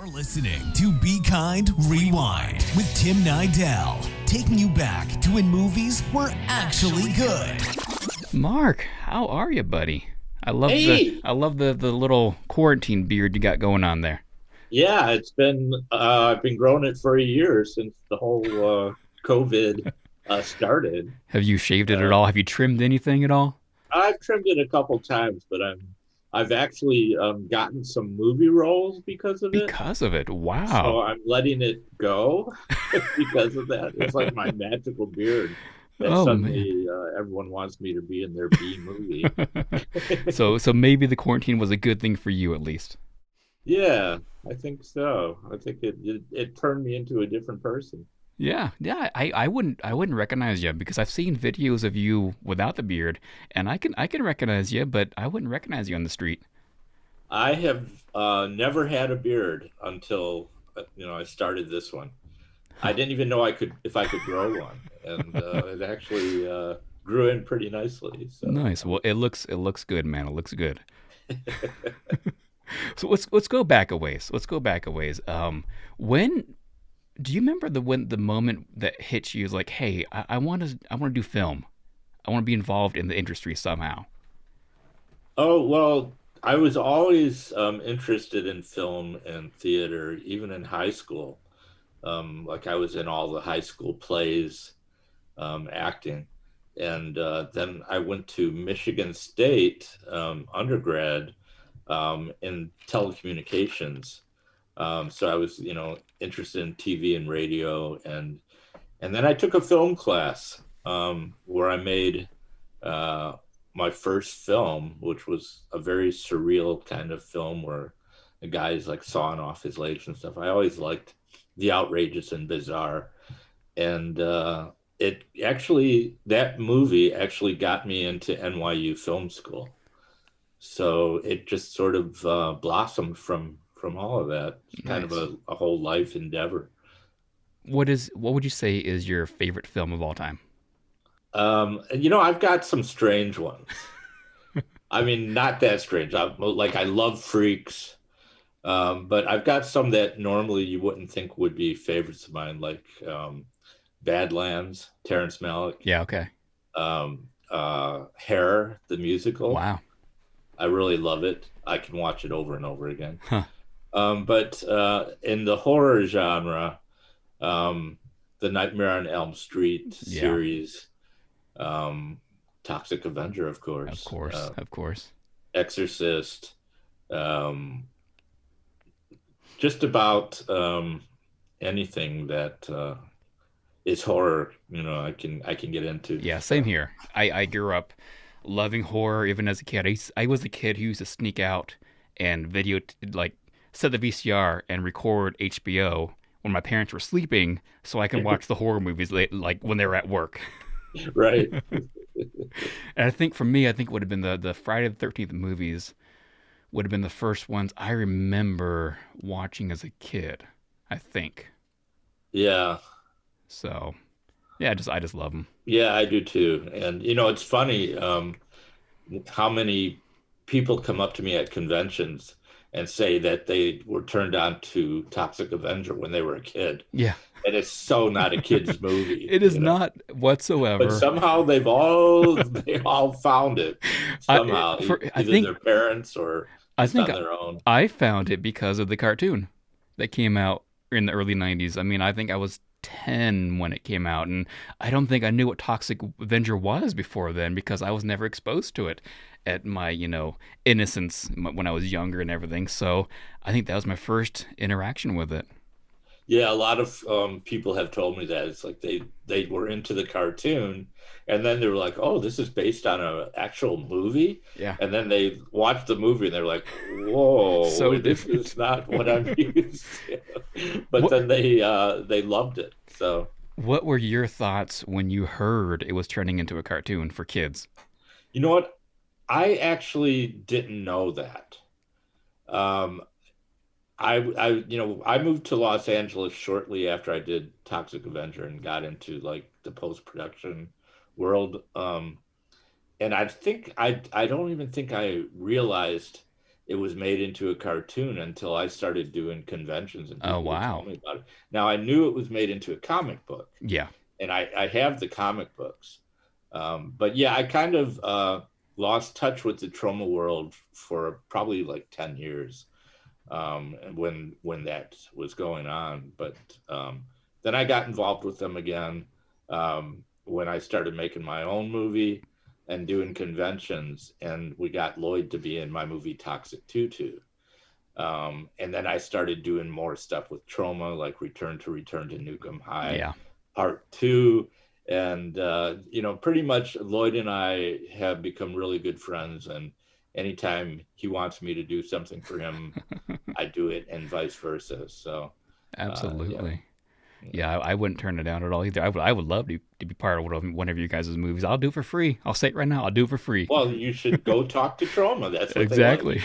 You're listening to Be Kind, Rewind with Tim Nydell, taking you back to when movies were actually good. Mark, how are you, buddy? I love Hey! the little quarantine beard you got going on there. Yeah, it's been I've been growing it for a year since the whole COVID started. Have you shaved it at all? Have you trimmed anything at all? I've trimmed it a couple times, but I've actually gotten some movie roles because of it. Because of it. So Wow. I'm letting it go because of that. It's like my magical beard that Oh man. suddenly everyone wants me to be in their B movie. So maybe the quarantine was a good thing for you at least. Yeah, I think so. I think it turned me into a different person. Yeah. I wouldn't recognize you because I've seen videos of you without the beard, and I can recognize you, but I wouldn't recognize you on the street. I have never had a beard until I started this one. I didn't even know if I could grow one, and it actually grew in pretty nicely. So Nice. Well, it looks good, man. It looks good. So let's go back a ways. Let's go back a ways. When do you remember the moment that hits you is like, hey, I want to do film. I want to be involved in the industry somehow. oh well, I was always interested in film and theater, even in high school. Like I was in all the high school plays, acting, and then I went to Michigan State undergrad in telecommunications. So I was, interested in TV and radio, and then I took a film class where I made my first film, which was a very surreal kind of film where the guy's like sawing off his legs and stuff. I always liked the outrageous and bizarre, and that movie actually got me into NYU Film School. So it just sort of blossomed from all of that. It's kind of Nice. a whole life endeavor. What would you say is your favorite film of all time? I've got some strange ones. I mean, not that strange. I love Freaks, but I've got some that normally you wouldn't think would be favorites of mine, like Badlands, Terrence Malick, Yeah, okay. Hair, the musical. Wow. I really love it. I can watch it over and over again. Huh. But in the horror genre, the Nightmare on Elm Street Yeah. series, Toxic Avenger, of Of course, course. Of course. Exorcist, um, just about anything that is horror, I can get into. Yeah, same So, here. I grew up loving horror even as a kid. I was the kid who used to sneak out and like set the VCR and record HBO when my parents were sleeping so I can watch the horror movies like when they were at work. right. And I think for me, it would have been the Friday the 13th movies would have been the first ones I remember watching as a kid, I think. Yeah. So, yeah, I just love them. Yeah, I do too. And it's funny how many people come up to me at conventions and say that they were turned on to Toxic Avenger when they were a kid. Yeah, And it's so not a kid's movie, it is you know. not But whatsoever. somehow they all found it somehow, I either think their parents or I just think on their own. I found it because of the cartoon that came out in the early 90s. I mean, I think I was 10 when it came out, and I don't think I knew what Toxic Avenger was before then because I was never exposed to it at my, innocence when I was younger and everything. So I think that was my first interaction with it. Yeah, a lot of people have told me that it's like they were into the cartoon, and then they were like, "Oh, this is based on an actual movie," Yeah. and then they watched the movie and they're like, "Whoa, So this different. is not what I'm used to." But What then they loved it. So what were your thoughts when you heard it was turning into a cartoon for kids? you know what? I actually didn't know that. Um, I moved to Los Angeles shortly after I did Toxic Avenger and got into like the post production world. And I don't even think I realized it was made into a cartoon until I started doing conventions and Oh, people would tell wow. me about it. Now I knew it was made into a comic book, Yeah. and I have the comic books. But yeah, I kind of lost touch with the Troma world for probably like 10 years when that was going on. But then I got involved with them again when I started making my own movie and doing conventions, and we got Lloyd to be in my movie Toxic Tutu. And then I started doing more stuff with Troma, like Return to Nukem High, Yeah. Part 2. And, pretty much Lloyd and I have become really good friends. And anytime he wants me to do something for him, I do it, and vice versa. So, yeah. Absolutely. Yeah, I wouldn't turn it down at all either. I would love to be part of one of you guys' movies. I'll do it for free. I'll say it right now. I'll do it for free. Well, you should go talk to Troma. That's what they Exactly.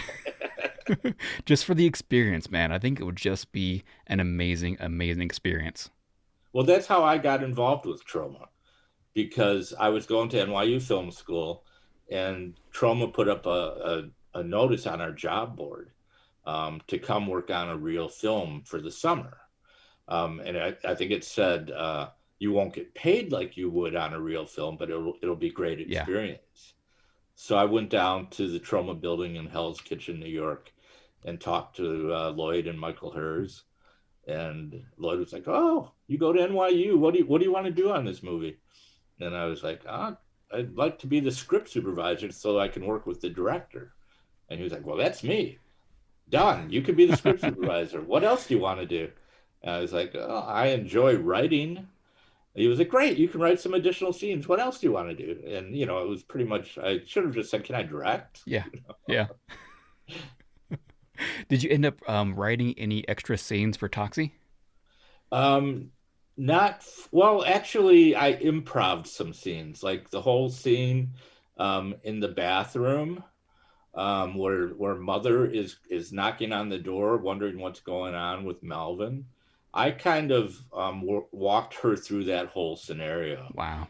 like. Just for the experience, man. I think it would just be an amazing, amazing experience. Well, that's how I got involved with Troma, because I was going to NYU Film School, and Troma put up a notice on our job board to come work on a reel film for the summer. And I think it said you won't get paid like you would on a real film, but it'll be great Yeah. experience. So I went down to the Troma building in Hell's Kitchen, New York, and talked to Lloyd and Michael Hers. And Lloyd was like, "Oh, you go to NYU. What do you want to do on this movie?" And I was like, "I'd like to be the script supervisor so I can work with the director." And he was like, "Well, that's me. Done. You could be the script supervisor. What else do you want to do?" And I was like, "Oh, I enjoy writing." He was like, "Great, you can write some additional scenes. What else do you want to do?" And it was pretty much, I should have just said, "Can I direct?" Yeah. Yeah. Did you end up writing any extra scenes for Toxie? Um, Not well. Actually, I improved some scenes, like the whole scene in the bathroom where Mother is knocking on the door, wondering what's going on with Melvin. I kind of walked her through that whole scenario. Wow.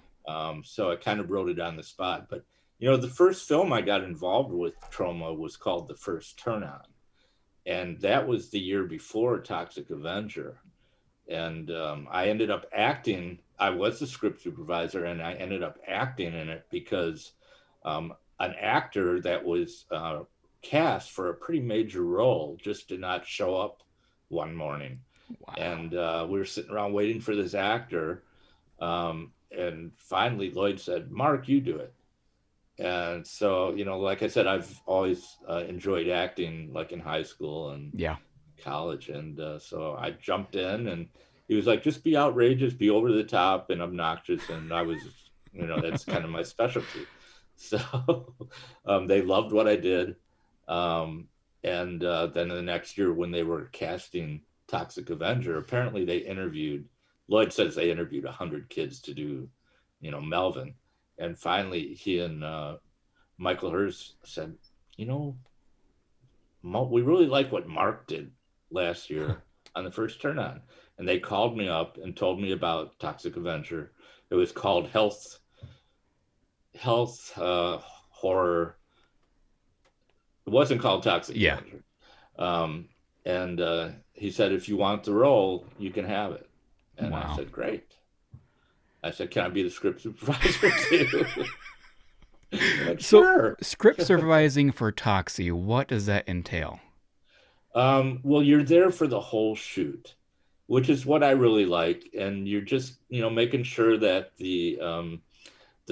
So I kind of wrote it on the spot. But the first film I got involved with Troma was called The First Turn On, and that was the year before Toxic Avenger. And I ended up acting. I was the script supervisor, and I ended up acting in it because an actor that was cast for a pretty major role just did not show up one morning. Wow. And we were sitting around waiting for this actor. And finally, Lloyd said, "Mark, you do it." And so, like I said, I've always enjoyed acting, like in high school and Yeah. college. And so I jumped in, and he was like, "Just be outrageous, be over the top and obnoxious." And I was, that's kind of my specialty. So they loved what I did. And then the next year, when they were casting Toxic Avenger, apparently Lloyd says they interviewed 100 kids to do, Melvin. And finally, he and Michael Hers said, "We really like what Mark did last year on The First Turn On." And they called me up and told me about Toxic Avenger. It was called Health Horror. It wasn't called Toxic Yeah. Avenger. And he said, "If you want the role, you can have it." And Wow. I said, "Great." I said, "Can I be the script supervisor too?" Like, So, sure. script supervising for Toxie, what does that entail? Well, you're there for the whole shoot, which is what I really like. And you're just, making sure that the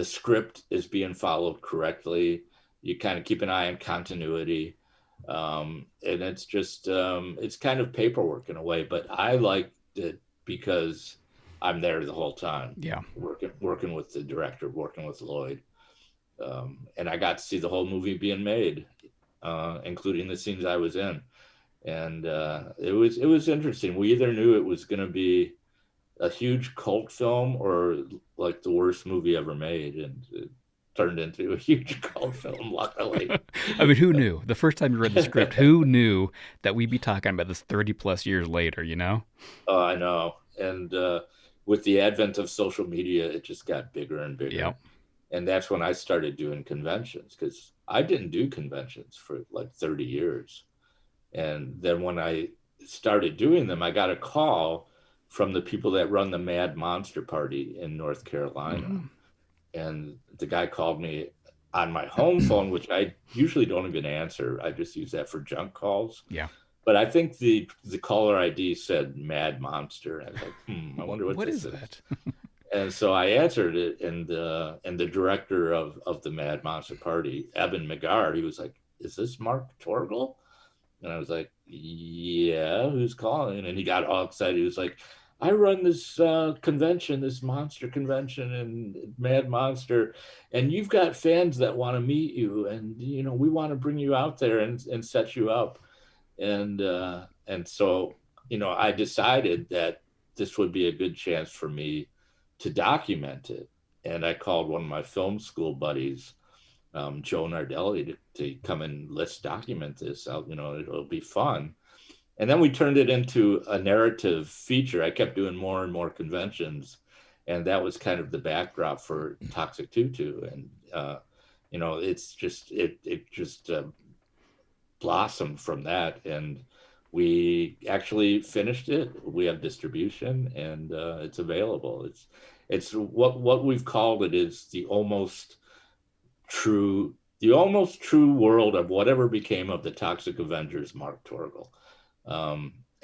script is being followed correctly. You kind of keep an eye on continuity. And it's just, it's kind of paperwork in a way, but I like it because I'm there the whole time. Yeah. Working with the director, working with Lloyd. And I got to see the whole movie being made, including the scenes I was in. And it was interesting. We either knew it was going to be a huge cult film or like the worst movie ever made, and it turned into a huge cult film, luckily. I mean, who knew? The first time you read the script, who knew that we'd be talking about this 30 plus years later, Oh, I know. And with the advent of social media, it just got bigger and bigger. Yep. And that's when I started doing conventions, because I didn't do conventions for like 30 years. And then when I started doing them, I got a call from the people that run the Mad Monster Party in North Carolina. Mm. And the guy called me on my home phone, which I usually don't even answer. I just use that for junk calls. Yeah. But I think the caller ID said Mad Monster. And I was like, I wonder what this is. That? And so I answered it, and the director of the Mad Monster Party, Eben McGar, he was like, "Is this Mark Torgl?" And I was like, "Yeah, who's calling?" And he got all excited. He was like, "I run this convention, this monster convention in Mad Monster, and you've got fans that want to meet you, and we want to bring you out there and set you up." And so I decided that this would be a good chance for me to document it. And I called one of my film school buddies, Joe Nardelli, to come and let's document this. It'll be fun. And then we turned it into a narrative feature. I kept doing more and more conventions, and that was kind of the backdrop for Toxic Tutu. And it's just it just blossomed from that, and we actually finished it. We have distribution, and it's available. It's what we've called it is the almost true world of whatever became of the Toxic Avengers, Mark Torgl.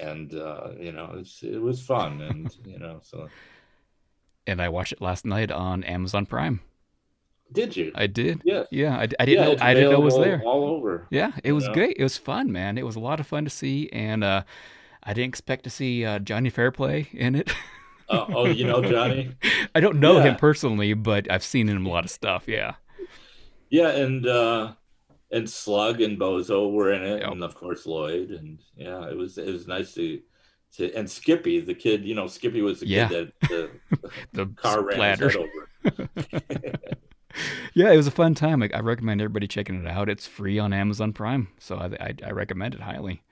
It was fun, and so. And I watched it last night on Amazon Prime. Did you? I did. Yes. Yeah, I didn't know. I didn't know it was there. All over. Yeah, it was great. It was fun, man. It was a lot of fun to see, and I didn't expect to see Johnny Fairplay in it. You know Johnny? I don't know him personally, but I've seen him in a lot of stuff. Yeah. Yeah, and Slug and Bozo were in it, Yep. and of course Lloyd, and it was nice to and Skippy, the kid. Skippy was the kid that the car ran his head over. Yeah, it was a fun time. I recommend everybody checking it out. It's free on Amazon Prime, so I recommend it highly.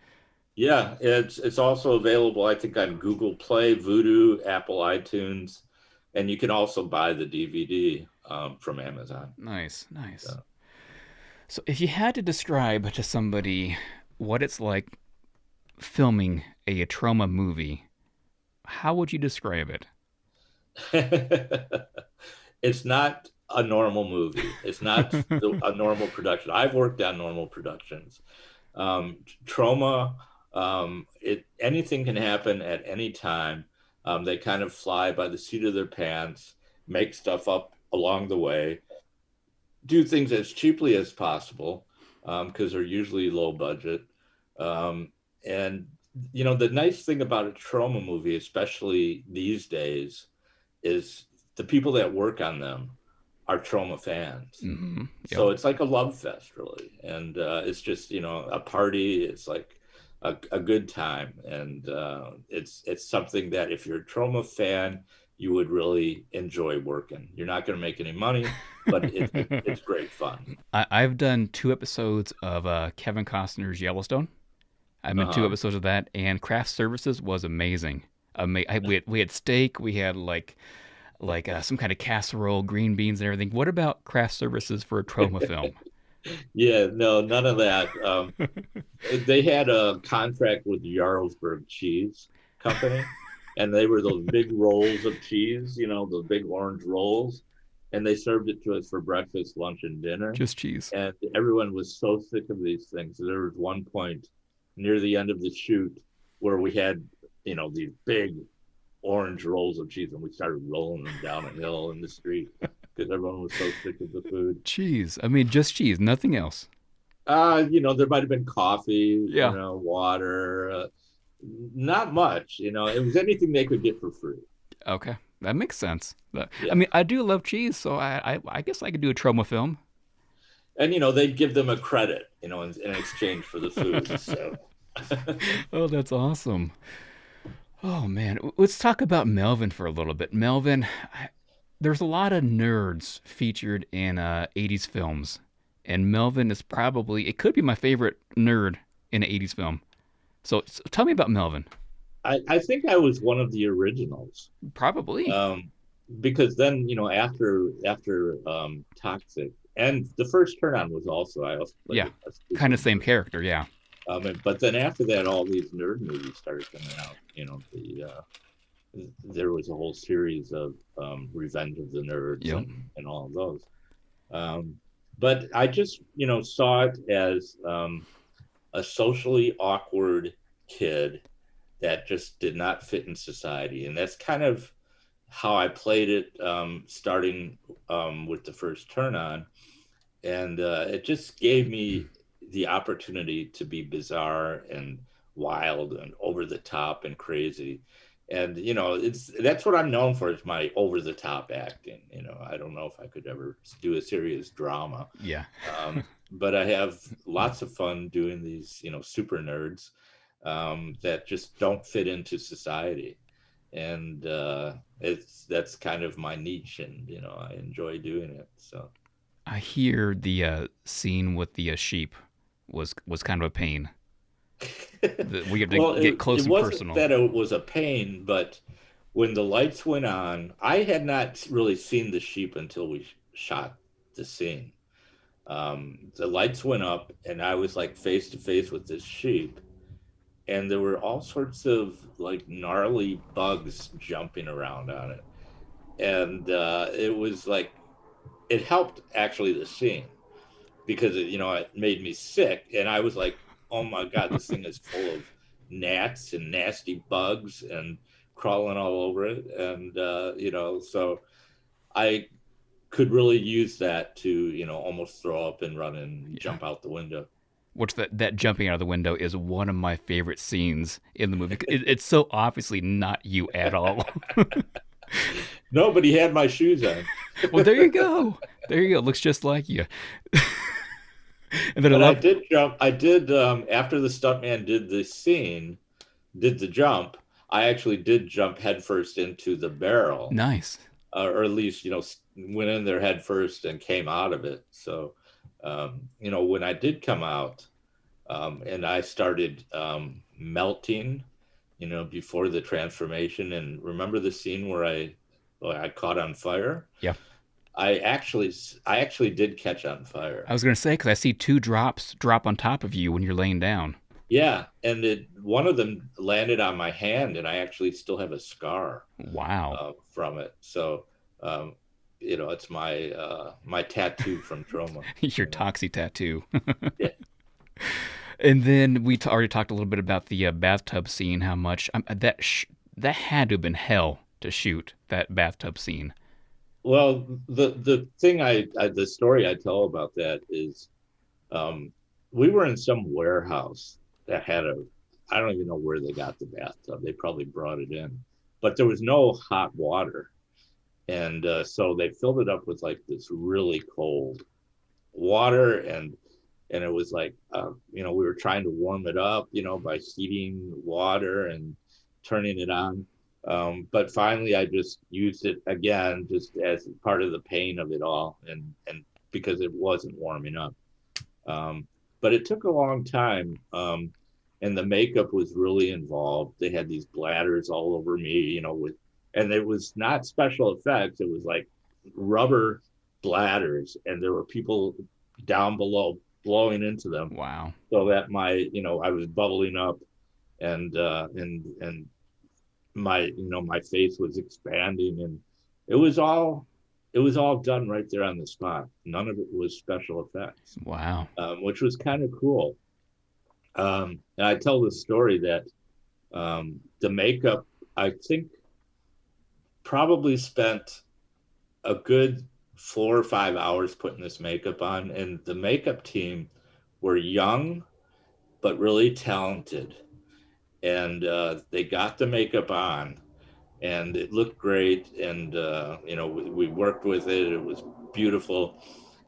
Yeah, it's also available, I think, on Google Play, Vudu, Apple iTunes, and you can also buy the DVD from Amazon. Nice. So if you had to describe to somebody what it's like filming a Troma movie, how would you describe it? It's not a normal movie. It's not a normal production. I've worked on normal productions. Troma, anything can happen at any time. They kind of fly by the seat of their pants, make stuff up along the way, do things as cheaply as possible, because they're usually low budget. And the nice thing about a Troma movie, especially these days, is the people that work on them are Troma fans. Mm-hmm. Yep. So it's like a love fest, really. And it's just, a party. It's like a good time. And it's something that if you're a Troma fan, you would really enjoy working. You're not going to make any money, but it's great fun. I've done 2 episodes of Kevin Costner's Yellowstone. I've done 2 episodes of that, and craft services was amazing. We had steak, we had like some kind of casserole, green beans, and everything. What about craft services for a Troma film? Yeah, no, none of that. They had a contract with the Jarlsberg Cheese Company, and they were those big rolls of cheese, those big orange rolls, and they served it to us for breakfast, lunch, and dinner. Just cheese. And everyone was so sick of these things. There was one point near the end of the shoot where we had, these big orange rolls of cheese, and we started rolling them down a hill in the street because everyone was so sick of the food. Cheese. I mean, just cheese, nothing else. There might have been coffee, Yeah. Water, not much. It was anything they could get for free. Okay, that makes sense. Yeah. I mean, I do love cheese, so I guess I could do a Troma film. And they'd give them a credit, in exchange for the food. So. Oh, that's awesome. Oh man, let's talk about Melvin for a little bit. Melvin, there's a lot of nerds featured in 80s films, and Melvin is it could be my favorite nerd in an 80s film. So tell me about Melvin. I think I was one of the originals. Probably. Because then, after Toxic, and the first turn on was also, I also played Yeah, a kind super of same nerd. character. Yeah. But then after that, all these nerd movies started coming out. There was a whole series of Revenge of the Nerds Yep. and all of those. Um, but I just, saw it as a socially awkward kid that just did not fit in society. And that's kind of how I played it, starting with the first turn on. And it just gave me the opportunity to be bizarre and wild and over the top and crazy. And that's what I'm known for, is my over the top acting. I don't know if I could ever do a serious drama. Yeah. But I have lots of fun doing these, super nerds that just don't fit into society. And that's kind of my niche, and I enjoy doing it. So I hear the scene with the sheep was kind of a pain. We have to well, get it close and wasn't personal. that it was a pain, but when the lights went on, I had not really seen the sheep until we shot the scene. The lights went up, and I was like face to face with this sheep, and there were all sorts of like gnarly bugs jumping around on it, and it was like, it helped actually the scene, because it made me sick, and I was like, oh my god, this thing is full of gnats and nasty bugs and crawling all over it. And so I could really use that to almost throw up and run and Yeah. jump out the window. Which that jumping out of the window is one of my favorite scenes in the movie. It's so obviously not you at all. Nobody had my shoes on. Well, there you go. There you go. Looks just like you. And then I But I love. did jump. I did, after the stuntman did the scene, did the jump. I actually did jump headfirst into the barrel, Nice. or at least went in there head first and came out of it. So when I did come out, and I started melting, before the transformation. And remember the scene where I caught on fire? Yeah. I actually did catch on I fire. was gonna say because I see two drops drop on top of you when you're laying down. Yeah, and one of them landed on my hand, and I actually still have a scar Wow. from it. So, it's my tattoo from Troma. Your Toxie tattoo. Yeah. And then we already talked a little bit about the bathtub scene. How much that had to have been hell to shoot that bathtub scene. Well, the thing the story I tell about that is, we were in some warehouse that had I don't even know where they got the bathtub. They probably brought it in, but there was no hot water. And so they filled it up with like this really cold water. And it was like, we were trying to warm it up, by heating water and turning it on. But finally, I just used it again, just as part of the pain of it all, and because it wasn't warming up. But it took a long time, and the makeup was really involved. They had these bladders all over me, and it was not special effects. It was like rubber bladders, and there were people down below blowing into them, Wow. so that I was bubbling up, and my face was expanding, and it was all done right there on the spot. None of it was special effects, Wow. which was kind of cool. And I tell the story that the makeup, I think, probably spent a good 4 or 5 hours putting this makeup on, and the makeup team were young but really talented, and they got the makeup on, and it looked great, and we worked with it. It was beautiful.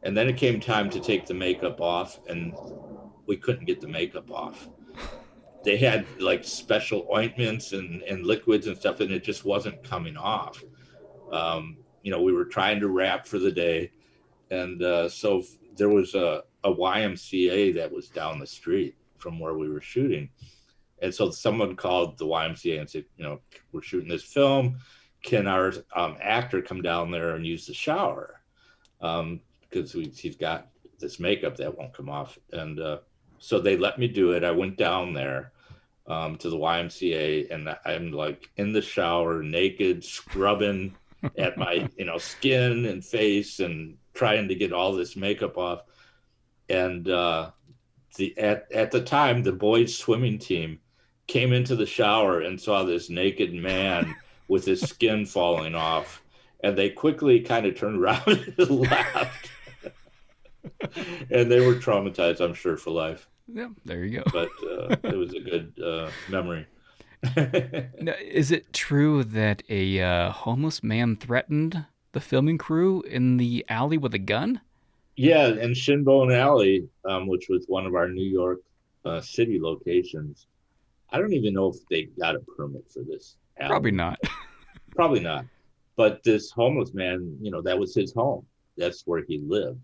And then it came time to take the makeup off, and we couldn't get the makeup off. They had like special ointments and liquids and stuff, and it just wasn't coming off. We were trying to wrap for the day, and so there was a YMCA that was down the street from where we were shooting. And so someone called the YMCA and said, we're shooting this film. Can our actor come down there and use the shower? because he's got this makeup that won't come off. And so they let me do it. I went down there to the YMCA, and I'm like in the shower, naked, scrubbing at my skin and face, and trying to get all this makeup off. And at the time, the boys swimming team came into the shower and saw this naked man with his skin falling off, and they quickly kind of turned around and laughed. And they were traumatized, I'm sure, for life. Yeah, there you go. But it was a good memory. Now, is it true that a homeless man threatened the filming crew in the alley with a gun? Yeah, and Shinbone Alley, which was one of our New York City locations. I don't even know if they got a permit for this alley. Probably not. Probably not. But this homeless man, that was his home. That's where he lived.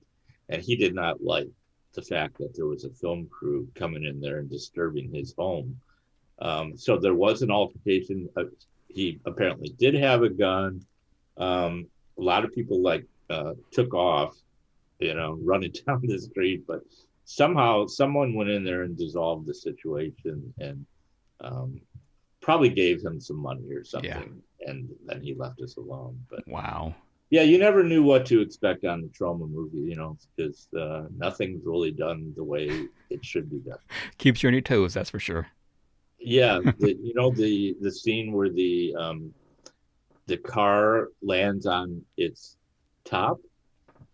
And he did not like the fact that there was a film crew coming in there and disturbing his home. So there was an altercation. He apparently did have a gun. A lot of people took off, running down the street, but somehow someone went in there and dissolved the situation, and probably gave him some money or something. Yeah. And then he left us alone. But wow. Yeah, you never knew what to expect on the Troma movie, because nothing's really done the way it should be done. Keeps you on your toes, that's for sure. Yeah, the scene where the car lands on its top,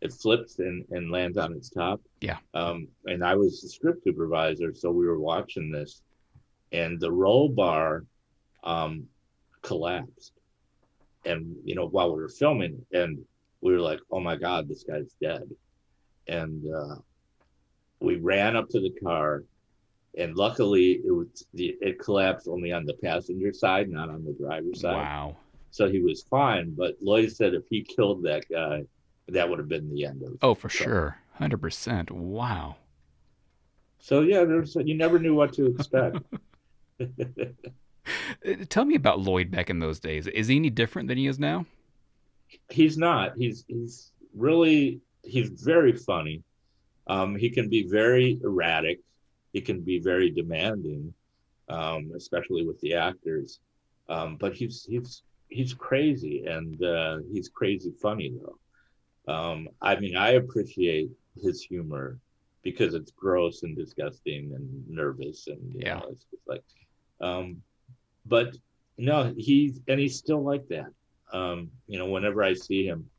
it flips and lands on its top. Yeah. And I was the script supervisor, so we were watching this, and the roll bar collapsed. And, while we were filming, and we were like, oh my God, this guy's dead. And we ran up to the car, and luckily it collapsed only on the passenger side, not on the driver's side. Wow. So he was fine. But Lloyd said if he killed that guy, that would have been the end of it. Oh, for sure. 100%. Wow. So yeah, you never knew what to expect. Tell me about Lloyd back in those days. Is he any different than he is now? He's not. He's very funny. He can be very erratic. He can be very demanding, especially with the actors. But he's crazy, and he's crazy funny though. I appreciate his humor because it's gross and disgusting and nervous, and it's just like. But no, he's still like that. Whenever I see him,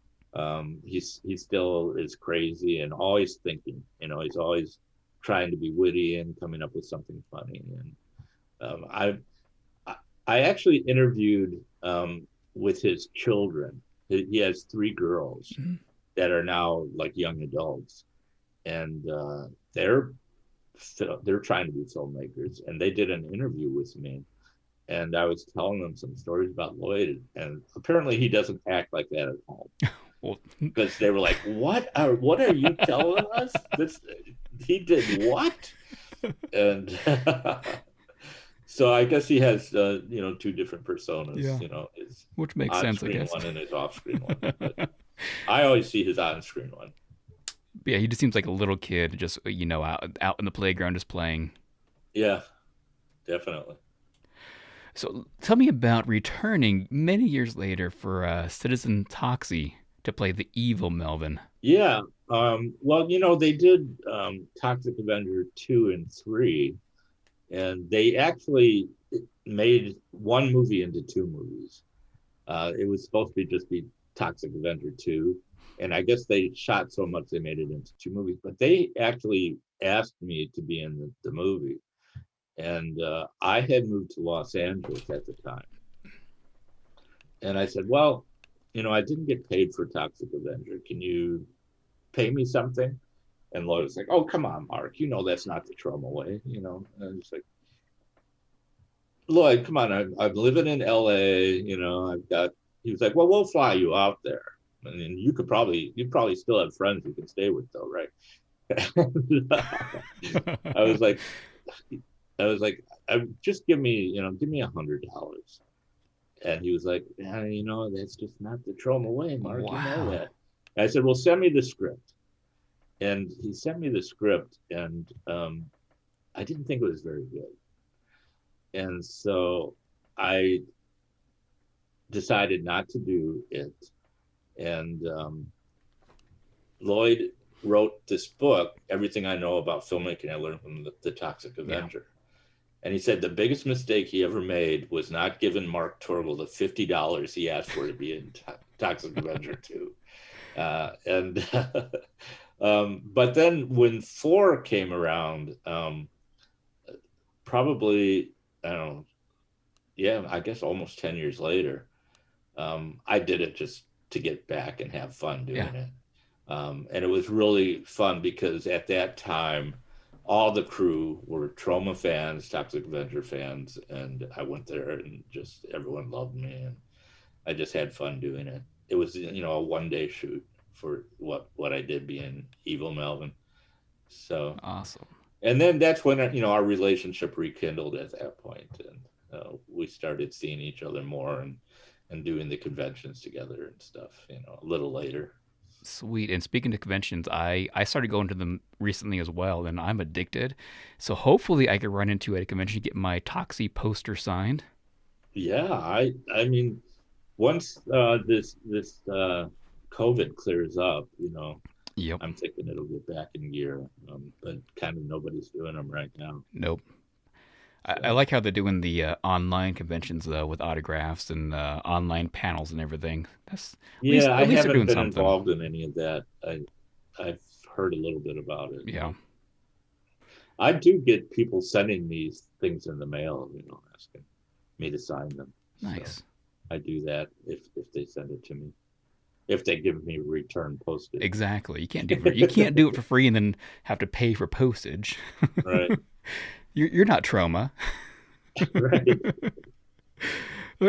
he still is crazy and always thinking. He's always trying to be witty and coming up with something funny. And I actually interviewed with his children. He has 3 girls that are now like young adults, and they're trying to be filmmakers. And they did an interview with me. And I was telling them some stories about Lloyd, and apparently he doesn't act like that at home. Because they were like, "What are you telling us? He did what?" And so I guess he has 2 different personas. Yeah. Which makes sense, I guess. One and his off-screen one. But I always see his on-screen one. Yeah, he just seems like a little kid, just out in the playground, just playing. Yeah, definitely. So tell me about returning many years later for Citizen Toxie to play the evil Melvin. Yeah. Well, they did Toxic Avenger 2 and 3, and they actually made one movie into 2 movies. It was supposed to just be Toxic Avenger 2, and I guess they shot so much they made it into 2 movies, but they actually asked me to be in the movie. And I had moved to Los Angeles at the time. And I said, well, I didn't get paid for Toxic Avenger. Can you pay me something? And Lloyd was like, oh, come on, Mark. That's not the Troma way. And I was like, Lloyd, come on. I'm living in LA. He was like, well, we'll fly you out there. And then you probably still have friends you can stay with, though, right? I was like, just give me $100. And he was like, yeah, that's just not the Troma way, Mark. Wow. You know that. And I said, well, send me the script. and he sent me the script, and I didn't think it was very good, and so I decided not to do it. And Lloyd wrote this book, Everything I Know About Filmmaking I Learned from the Toxic Avenger. And he said the biggest mistake he ever made was not giving Mark Torgl the $50 he asked for to be in Toxic Avenger 2. But then when 4 came around, probably, I don't know, I guess almost 10 years later, I did it just to get back and have fun doing it. And it was really fun because at that time, all the crew were Troma fans, Toxic Avenger fans, and I went there and just everyone loved me, and I just had fun doing it. It was, a one-day shoot for what I did being Evil Melvin. So awesome. And then that's when our relationship rekindled at that point, and we started seeing each other more and doing the conventions together and stuff. A little later. Sweet. And speaking of conventions, I started going to them recently as well, and I'm addicted. So hopefully I could run into at a convention, get my Toxie poster signed. Yeah, I mean, once this COVID clears up, Yep. I'm thinking it'll get back in gear. But kind of nobody's doing them right now. Nope. I like how they're doing the online conventions with autographs and online panels and everything. I haven't been involved in any of that. I've heard a little bit about it. Yeah. I do get people sending me things in the mail, asking me to sign them. Nice. So I do that if they send it to me. If they give me return postage. Exactly. You can't do it for free and then have to pay for postage. Right. You're not Troma. Right.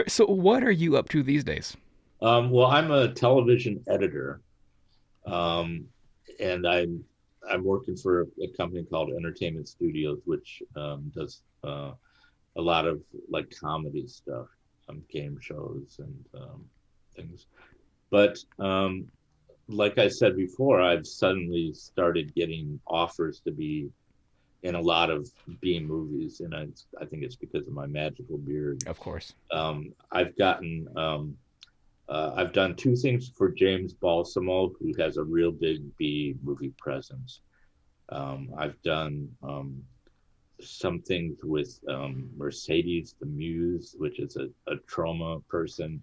So what are you up to these days? Well, I'm a television editor, and I'm working for a company called Entertainment Studios, which does a lot of like comedy stuff, game shows and things. But like I said before, I've suddenly started getting offers to be in a lot of B movies, and I think it's because of my magical beard. Of course. I've done 2 things for James Balsamo, who has a real big B movie presence. I've done some things with Mercedes the Muse, which is a Troma person.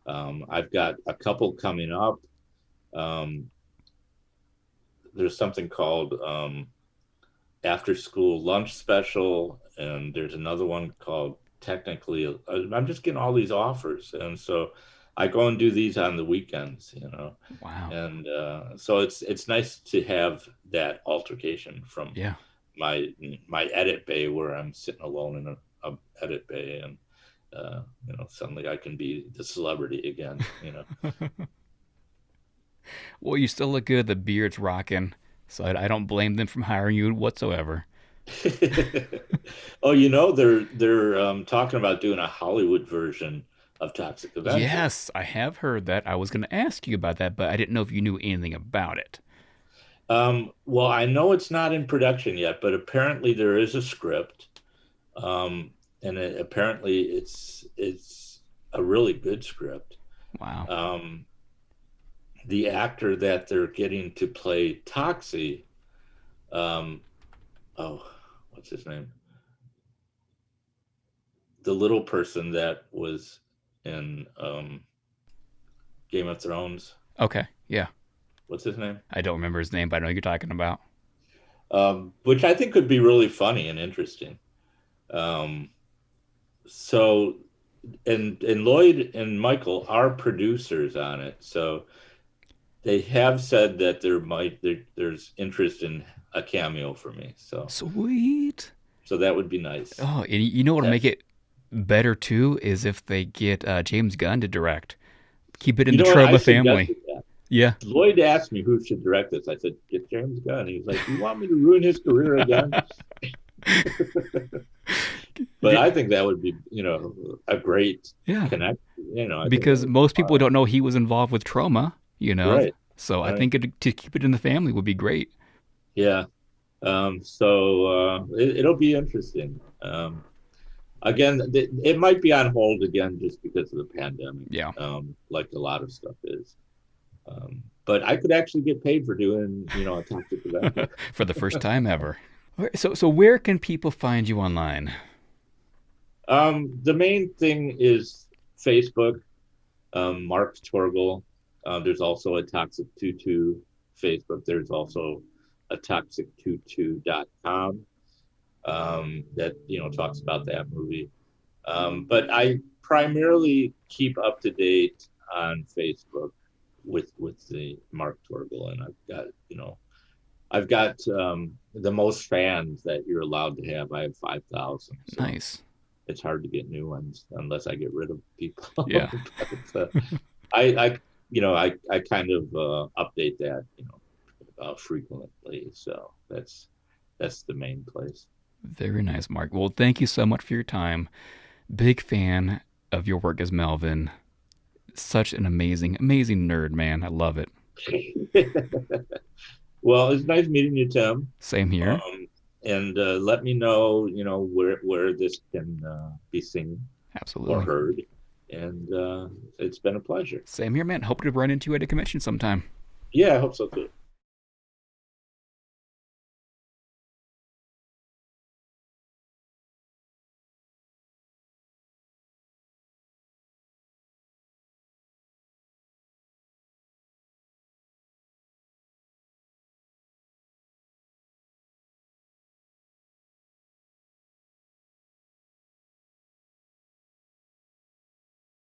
I've got a couple coming up. There's something called After School Lunch Special, and there's another one called Technically. I'm just getting all these offers, and so I go and do these on the weekends. Wow. And so it's nice to have that altercation from my edit bay, where I'm sitting alone in a edit bay, and suddenly I can be the celebrity again. Well, you still look good. The beard's rocking. So I don't blame them from hiring you whatsoever. Oh, they're talking about doing a Hollywood version of Toxic Avenger. Yes, I have heard that. I was going to ask you about that, but I didn't know if you knew anything about it. Well, I know it's not in production yet, but apparently there is a script, and apparently it's a really good script. Wow. The actor that they're getting to play Toxie, what's his name? The little person that was in Game of Thrones. Okay, yeah. What's his name? I don't remember his name, but I know who you're talking about. Which I think could be really funny and interesting. So, and Lloyd and Michael are producers on it, so they have said that there's interest in a cameo for me. So sweet. So that would be nice. Oh, and you know what would make it better too is if they get James Gunn to direct. Keep it in the Troma family. Yeah. Lloyd asked me who should direct this. I said, get James Gunn. He was like, you want me to ruin his career again? But I think that would be, a great connection. Because most people don't know he was involved with Troma, Right. So I think to keep it in the family would be great. Yeah. It'll be interesting. Again, it might be on hold again just because of the pandemic, Yeah. like a lot of stuff is. But I could actually get paid for doing, a Toxic Avenger. For the first time ever. All right, so where can people find you online? The main thing is Facebook, Mark Torgl. There's also a Toxic 22 Facebook. There's also a toxic22.com that talks about that movie. But I primarily keep up to date on Facebook with the Mark Torgl, and I've got the most fans that you're allowed to have. I have 5,000. So Nice. it's hard to get new ones unless I get rid of people. Yeah. But, I kind of update that frequently. So that's the main place. Very nice, Mark. Well, thank you so much for your time. Big fan of your work as Melvin. Such an amazing, amazing nerd, man. I love it. Well, it's nice meeting you, Tim. Same here. And let me know, where this can be seen Absolutely. or heard. And it's been a pleasure. Same here, man. Hope to run into you at a convention sometime. Yeah, I hope so too.